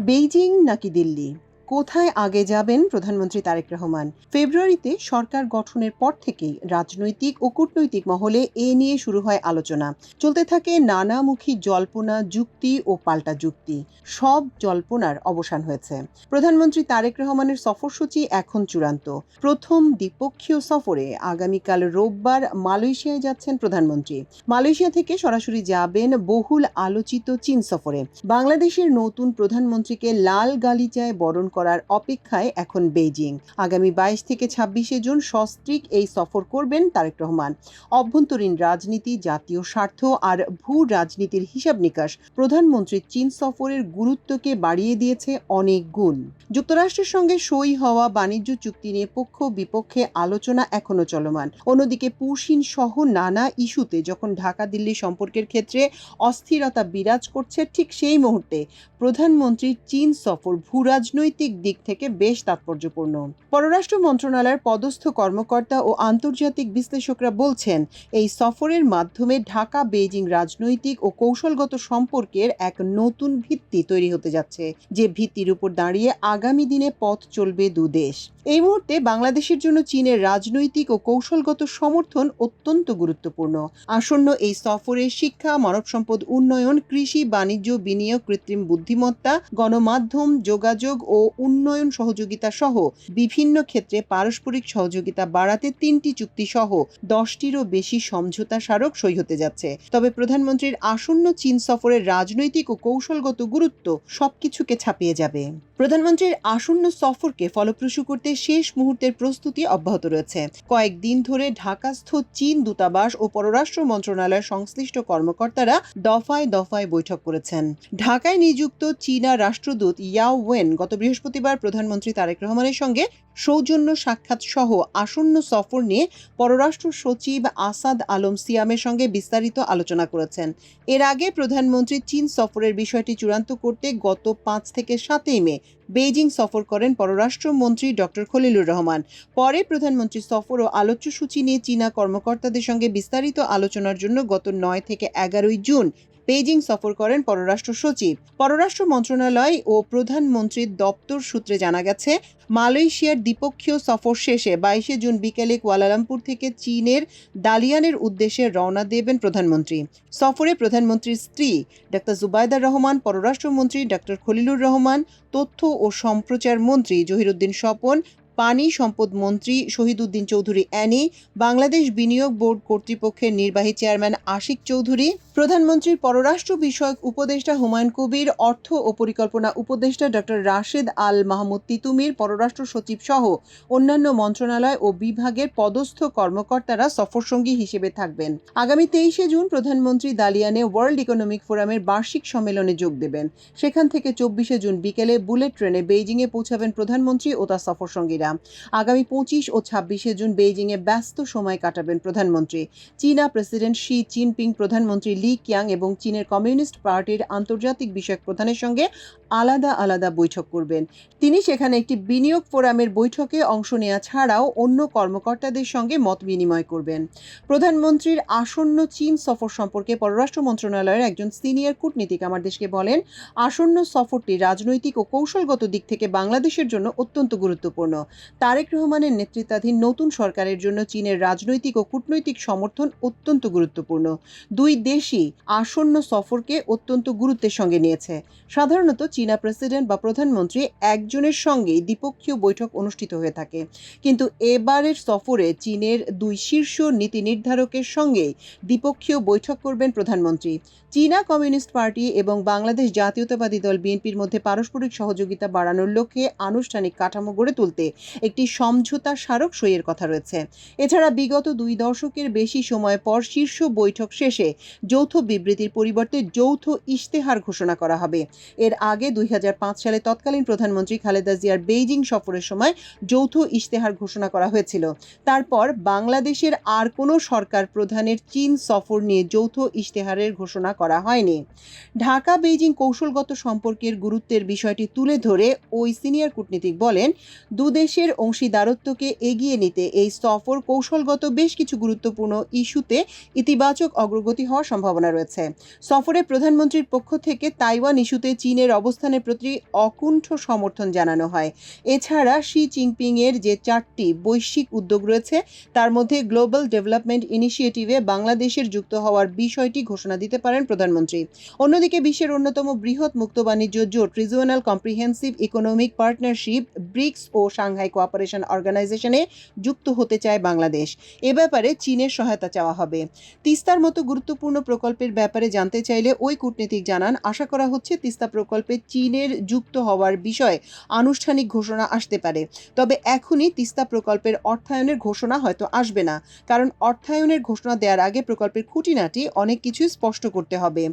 Beijing নাকি দিল্লি, কোথায় আগে যাবেন প্রধানমন্ত্রী তারেক রহমান? ফেব্রুয়ারিতে সরকার গঠনের পর থেকেই রাজনৈতিক ও কূটনৈতিক মহলে এ নিয়ে শুরু হয় আলোচনা। চলতে থাকে নানামুখী জল্পনা, যুক্তি ও পাল্টা যুক্তি। সব জল্পনার অবসান হয়েছে। প্রধানমন্ত্রী তারেক রহমানের সফরসূচি এখন চূড়ান্ত। প্রথম দ্বিপক্ষীয় সফরে আগামীকাল রোববার মালয়েশিয়ায় যাচ্ছেন প্রধানমন্ত্রী। মালয়েশিয়া থেকে সরাসরি যাবেন বহুল আলোচিত চীন সফরে। বাংলাদেশের নতুন প্রধানমন্ত্রীকে লাল গালিচায় বরণ করার অপেক্ষায় এখন বেইজিং। আগামী ২২ থেকে ২৬শে জুন সস্ত্রীক এই সফর করবেন তারেক রহমান। অভ্যন্তরীণ রাজনীতি, জাতীয় স্বার্থ আর ভূ রাজনীতির হিসাব নিকাশ প্রধানমন্ত্রীর চীন সফরের গুরুত্বকে বাড়িয়ে দিয়েছে অনেক গুণ। যুক্তরাষ্ট্রের সঙ্গে সই হওয়া বাণিজ্য চুক্তি নিয়ে পক্ষ বিপক্ষে আলোচনা এখনো চলমান। অন্যদিকে পুশিন সহ নানা ইস্যুতে যখন ঢাকা দিল্লি সম্পর্কের ক্ষেত্রে অস্থিরতা বিরাজ করছে, ঠিক সেই মুহূর্তে প্রধানমন্ত্রীর চীন সফর ভূরাজনৈতিক দিক থেকে বেশ তাৎপর্যপূর্ণ। পররাষ্ট্র মন্ত্রণালয়ের পদস্থ কর্মকর্তা ও আন্তর্জাতিক বিশ্লেষকরা বলছেন, এই সফরের মাধ্যমে ঢাকা বেইজিং রাজনৈতিক ও কৌশলগত সম্পর্কের এক নতুন ভিত্তি তৈরি হতে যাচ্ছে, যে ভিত্তির উপর দাঁড়িয়ে আগামী দিনে পথ চলবে দুদেশ। এই মুহূর্তে বাংলাদেশের জন্য চীনের রাজনৈতিক ও কৌশলগত সমর্থন অত্যন্ত গুরুত্বপূর্ণ। আসন্ন এই সফরে শিক্ষা, মানব সম্পদ উন্নয়ন, কৃষি, বাণিজ্য, বিনিয়োগ, কৃত্রিম বুদ্ধিমত্তা, গণমাধ্যম, যোগাযোগ ও উন্নয়ন সহযোগিতা সহ বিভিন্ন ক্ষেত্রে পারস্পরিক সহযোগিতা বাড়াতে ৩টি চুক্তি সহ ১০টিরও বেশি সমঝোতা স্মারক সই হতে যাচ্ছে। তবে প্রধানমন্ত্রীর আসন্ন চীন সফরের রাজনৈতিক ও কৌশলগত গুরুত্ব সবকিছুকে ছাপিয়ে যাবে। প্রধানমন্ত্রীর আসন্ন সফরকে ফলপ্রসূ করতে শেষ মুহূর্তের প্রস্তুতি অব্যাহত রয়েছে। কয়েকদিন ধরে ঢাকাস্থ চীন দূতাবাস ও পররাষ্ট্র মন্ত্রণালয়ের সংশ্লিষ্ট কর্মকর্তারা দফায় দফায় বৈঠক করেছেন। ঢাকায় নিযুক্ত চীনা রাষ্ট্রদূত ইয়াও ওয়েন গত বৃহস্পতিবার প্রধানমন্ত্রী তারেক রহমানের সঙ্গে সৌজন্য সাক্ষাৎ সহ আসন্ন সফর নিয়ে পররাষ্ট্র সচিব আসাদ আলম সিয়ামের সঙ্গে বিস্তারিত আলোচনা করেছেন। এর আগে প্রধানমন্ত্রী চীন সফরের বিষয়টি চূড়ান্ত করতে গত ৫ থেকে ৭ই মে বেইজিং সফর করেন পররাষ্ট্রমন্ত্রী ডক্টর খলিলুর রহমান। পরে প্রধানমন্ত্রী সফর ও আলোচ্যসূচি নিয়ে চীনা কর্মকর্তাদের সঙ্গে বিস্তারিত আলোচনার জন্য গত ৯ থেকে ১১ই জুন বেইজিং সফর করেন পররাষ্ট্র সচিব। পররাষ্ট্র মন্ত্রণালয় ও প্রধানমন্ত্রীর দপ্তর সূত্রে জানা গেছে, মালয়েশিয়ার দ্বিপক্ষীয় সফর শেষে ২২শে জুন বিকেলে কুয়ালালামপুর থেকে চীনের দালিয়ানের উদ্দেশ্যে রওনা দেবেন প্রধানমন্ত্রী। সফরে প্রধানমন্ত্রীর স্ত্রী ডাক্তার জুবাইদা রহমান, পররাষ্ট্রমন্ত্রী ডাক্তার খলিলুর রহমান, তথ্য ও সম্প্রচার মন্ত্রী জহিরুদ্দিন স্বপন, পানি সম্পদ মন্ত্রী শহীদ উদ্দিন চৌধুরী অ্যানি, বাংলাদেশ বিনিয়োগ বোর্ড কর্তৃপক্ষের নির্বাহী চেয়ারম্যান আশিক চৌধুরী, প্রধানমন্ত্রীর পররাষ্ট্র বিষয়ক উপদেষ্টা হুমায়ুন কবির, অর্থ ও পরিকল্পনা উপদেষ্টা ডক্টর রাশেদ আল মাহমুদ তিতুমির, পররাষ্ট্র সচিব সহ অন্যান্য মন্ত্রণালয় ও বিভাগের পদস্থ কর্মকর্তারা সফরসঙ্গী হিসেবে থাকবেন। আগামী ২৩শে জুন প্রধানমন্ত্রী দালিয়ানে ওয়ার্ল্ড ইকোনমিক ফোরামের বার্ষিক সম্মেলনে যোগ দেবেন। সেখান থেকে ২৪শে জুন বিকেলে বুলেট ট্রেনে বেইজিংয়ে পৌঁছাবেন প্রধানমন্ত্রী ও তার সফরসঙ্গীরা। আগামী ২৫ ও ২৬শে জুন বেইজিংয়ে ব্যস্ত সময় কাটাবেন প্রধানমন্ত্রী। চীনা প্রেসিডেন্ট শি জিনপিং, প্রধানমন্ত্রী লি কিয়াং এবং চীনের কমিউনিস্ট পার্টির আন্তর্জাতিক বিষয়ক প্রধানের সঙ্গে আলাদা আলাদা বৈঠক করবেন। তিনি সেখানে একটি বিনিয়োগ ফোরামের বৈঠকে অংশ নেওয়া ছাড়াও অন্য কর্মকর্তাদের সঙ্গে মত বিনিময় করবেন। প্রধানমন্ত্রীর আসন্ন চীন সফর সম্পর্কে পররাষ্ট্র মন্ত্রণালয়ের একজন সিনিয়র কূটনীতিক আমার দেশকে বলেন, আসন্ন সফরটি রাজনৈতিক ও কৌশলগত দিক থেকে বাংলাদেশের জন্য অত্যন্ত গুরুত্বপূর্ণ। তারেক রহমানের নেতৃত্বাধীন নতুন সরকারের জন্য চীনের রাজনৈতিক ও কূটনৈতিক সমর্থন অত্যন্ত গুরুত্বপূর্ণ। দুই দেশই আসন্ন সফরকে অত্যন্ত গুরুত্বের সঙ্গে নিয়েছে। সাধারণত চীনা প্রেসিডেন্ট বা প্রধানমন্ত্রী একজনের সঙ্গেই দ্বিপক্ষীয় বৈঠক অনুষ্ঠিত হয়ে থাকে, কিন্তু এবারের সফরে চীনের দুই শীর্ষ নীতি নির্ধারকের সঙ্গেই দ্বিপক্ষীয় বৈঠক করবেন প্রধানমন্ত্রী। চীনা কমিউনিস্ট পার্টি এবং বাংলাদেশ জাতীয়তাবাদী দল বিএনপির মধ্যে পারস্পরিক সহযোগিতা বাড়ানোর লক্ষ্যে আনুষ্ঠানিক কাঠামো গড়ে তুলতে একটি সমঝোতা স্মারক সইয়ের কথা রয়েছে। এছাড়া বিগত ২ দশকের বেশি সময় পর শীর্ষ বৈঠক শেষে যৌথ বিবৃতির পরিবর্তে যৌথ ইশতেহার ঘোষণা করা হবে। এর আগে ২০০৫ সালে তৎকালীন প্রধানমন্ত্রী খালেদা জিয়ার বেইজিং সফরের সময় যৌথ ইশতেহার ঘোষণা করা হয়েছিল। তারপর বাংলাদেশের আর কোনো সরকার প্রধানের চীন সফর নিয়ে যৌথ ইশতেহারের ঘোষণা করা হয়নি। ঢাকা বেইজিং কৌশলগত সম্পর্কের গুরুত্বের বিষয়টি তুলে ধরে ওই সিনিয়র কূটনীতিক বলেন, দুদেশ দেশের অংশীদারত্বকে এগিয়ে নিতে এই সফর কৌশলগত বেশ কিছু গুরুত্বপূর্ণ ইস্যুতে ইতিবাচক অগ্রগতি হওয়ার সম্ভাবনা রয়েছে। সফরে প্রধানমন্ত্রীর পক্ষ থেকে তাইওয়ান ইস্যুতে চীনের অবস্থানের প্রতি অকুণ্ঠ সমর্থন জানানো হয়। এছাড়া শি জিনপিং এর যে 4টি বৈশ্বিক উদ্যোগ রয়েছে তার মধ্যে গ্লোবাল ডেভেলপমেন্ট ইনিশিয়েটিভে বাংলাদেশের যুক্ত হওয়ার বিষয়টি ঘোষণা দিতে পারেন প্রধানমন্ত্রী। অন্যদিকে বিশ্বের অন্যতম বৃহৎ মুক্ত বাণিজ্য জোট regional comprehensive economic partnership BRICS ও সাংহাই কোঅপারেশন অর্গানাইজেশনে যুক্ত হতে চায় বাংলাদেশ। এ ব্যাপারে চীনের সহায়তা চাওয়া হবে। তিস্তার মতো গুরুত্বপূর্ণ প্রকল্পের ব্যাপারে জানতে চাইলে ওই কূটনীতিক জানান, আশা করা হচ্ছে তিস্তা প্রকল্পে চীনের যুক্ত হওয়ার বিষয়ে আনুষ্ঠানিক ঘোষণা আসতে পারে। তবে এখনই তিস্তা প্রকল্পের অর্থায়নের ঘোষণা হয়তো আসবে না, কারণ অর্থায়নের ঘোষণা দেওয়ার আগে প্রকল্পের খুঁটিনাটি অনেক কিছুই স্পষ্ট করতে হবে।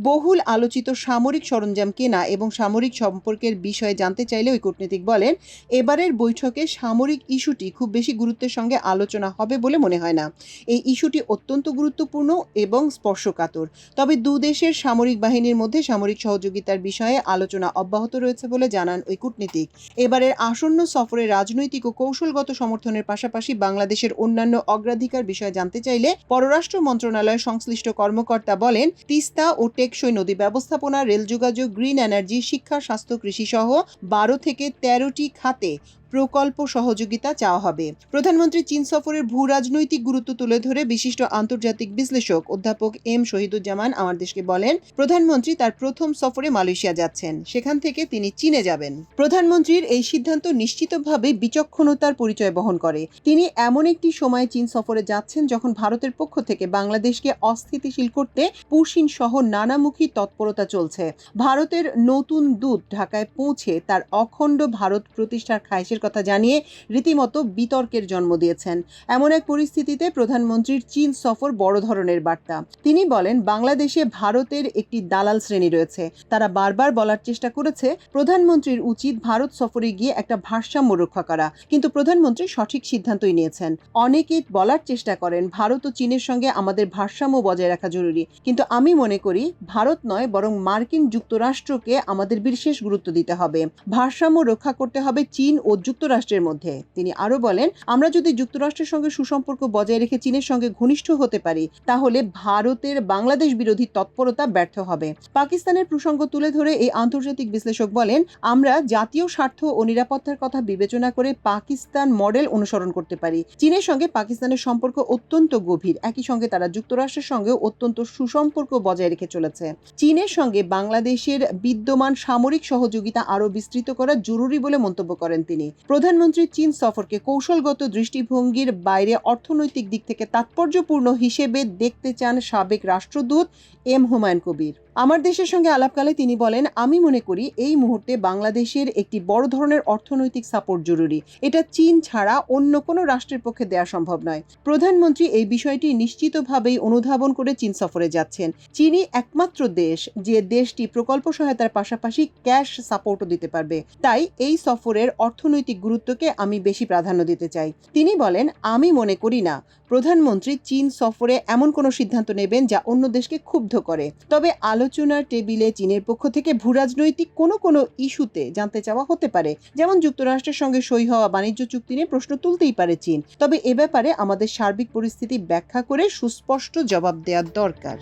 বহুল আলোচিত সামরিক সরঞ্জাম কেনা এবং সামরিক সম্পর্কের বিষয়ে জানতে চাইলে ওই কূটনীতিক বলেন, এবারের বৈঠকে সামরিক ইস্যুটি খুব বেশি গুরুত্বের সঙ্গে আলোচনা হবে বলে মনে হয় না। এই ইস্যুটি অত্যন্ত গুরুত্বপূর্ণ এবং স্পর্শকাতর। তবে দেশের সামরিক বাহিনীর মধ্যে সামরিক সহযোগিতার বিষয়ে আলোচনা অব্যাহত রয়েছে বলে জানান ওই কূটনীতিক। এবারের আসন্ন সফরে রাজনৈতিক ও কৌশলগত সমর্থনের পাশাপাশি বাংলাদেশের অন্যান্য অগ্রাধিকার বিষয়ে জানতে চাইলে পররাষ্ট্র মন্ত্রণালয়ের সংশ্লিষ্ট কর্মকর্তা বলেন, তিস্তা ও টেকসই নদী ব্যবস্থাপনা, রেল যোগাযোগ, গ্রিন এনার্জি, শিক্ষা, স্বাস্থ্য, কৃষি সহ 12 থেকে 13টি খাতে প্রকল্প সহযোগিতা চাওয়া হবে। প্রধানমন্ত্রী চীন সফরের ভূ রাজনৈতিক গুরুত্ব তুলে ধরে বিশিষ্ট আন্তর্জাতিক বিশ্লেষক অধ্যাপক এম শহীদুজ্জামান আমার দেশকে বলেন, প্রধানমন্ত্রী তার প্রথম সফরে মালয়েশিয়া যাচ্ছেন, সেখান থেকে তিনি চীনে যাবেন। প্রধানমন্ত্রীর এই সিদ্ধান্ত নিশ্চিতভাবে বিচক্ষণতার পরিচয় বহন করে। তিনি এমন একটি সময়ে চীন সফরে যাচ্ছেন যখন ভারতের পক্ষ থেকে বাংলাদেশকে অস্থিতিশীল করতে পুশিন সহ নানামুখী তৎপরতা চলছে। ভারতের নতুন দূত ঢাকায় পৌঁছে তার অখণ্ড ভারত প্রতিষ্ঠার খায়েশের কথা জানিয়ে রীতিমতো বিতর্কের জন্ম দিয়েছেন। এমন এক পরিস্থিতিতে প্রধানমন্ত্রীর চীন সফর বড় ধরনের বার্তা। তিনি বলেন, বাংলাদেশে ভারতের একটি দালাল শ্রেণী রয়েছে। তারা বারবার বলার চেষ্টা করেছে প্রধানমন্ত্রীর উচিত ভারত সফরে গিয়ে একটা ভারসাম্য রক্ষা করা, কিন্তু প্রধানমন্ত্রী সঠিক সিদ্ধান্তই নিয়েছেন। অনেকে বলার চেষ্টা করেন ভারত ও চীনের সঙ্গে আমাদের ভারসাম্য বজায় রাখা জরুরি, কিন্তু আমি মনে করি ভারত নয় বরং মার্কিন যুক্তরাষ্ট্রকে আমাদের বিশেষ গুরুত্ব দিতে হবে। ভারসাম্য রক্ষা করতে হবে চীন ও যুক্তরাষ্ট্রের মধ্যে। তিনি আরো বলেন, আমরা যদি যুক্তরাষ্ট্রের সঙ্গে সুসম্পর্ক বজায় রেখে চীনের সঙ্গে ঘনিষ্ঠ হতে পারি তাহলে ভারতের বাংলাদেশ বিরোধী তৎপরতা ব্যর্থ হবে। পাকিস্তানের প্রসঙ্গ তুলে ধরে এই আন্তর্জাতিক বিশ্লেষক বলেন, আমরা জাতীয় স্বার্থ ও নিরাপত্তার কথা বিবেচনা করে পাকিস্তান মডেল অনুসরণ করতে পারি। চীনের সঙ্গে পাকিস্তানের সম্পর্ক অত্যন্ত গভীর, একই সঙ্গে তারা যুক্তরাষ্ট্রের সঙ্গে অত্যন্ত সুসম্পর্ক বজায় রেখে চলেছে। চীনের সঙ্গে বাংলাদেশের বিদ্যমান সামরিক সহযোগিতা আরো বিস্তৃত করা জরুরি বলে মন্তব্য করেন তিনি। প্রধানমন্ত্রী চীন সফরকে কৌশলগত দৃষ্টিভঙ্গির বাইরে অর্থনৈতিক দিক থেকে তাৎপর্যপূর্ণ হিসেবে দেখতে চান সাবেক রাষ্ট্রদূত এম হুমায়ুন কবির। আমার দেশের সঙ্গে আলাপকালে তিনি বলেন, আমি মনে করি এই মুহূর্তে বাংলাদেশের একটি বড় ধরনের অর্থনৈতিক সাপোর্ট জরুরি। এটা চীন ছাড়া অন্য কোনো রাষ্ট্রের পক্ষে দেওয়া সম্ভব নয়। প্রধানমন্ত্রী এই বিষয়টি নিশ্চিতভাবেই অনুধাবন করে চীন সফরে যাচ্ছেন। চীনই একমাত্র দেশ যে দেশটি প্রকল্প সহায়তার পাশাপাশি ক্যাশ সাপোর্টও দিতে পারবে। তাই এই সফরের অর্থনৈতিক গুরুত্বকে আমি বেশি প্রাধান্য দিতে চাই। তিনি বলেন, আমি মনে করি না প্রধানমন্ত্রী চীন সফরে এমন কোনো সিদ্ধান্ত নেবেন যা অন্য দেশকে ক্ষুব্ধ করে। তবে আলোচনার টেবিলে চীনের পক্ষ থেকে ভূরাজনৈতিক কোনো ইস্যুতে জানতে চাওয়া হতে পারে, যেমন যুক্তরাষ্ট্রের সঙ্গে সই হওয়া বাণিজ্য চুক্তি নিয়ে প্রশ্ন তুলতেই পারে চীন। তবে এ ব্যাপারে আমাদের সার্বিক পরিস্থিতি ব্যাখ্যা করে সুস্পষ্ট জবাব দেওয়া দরকার।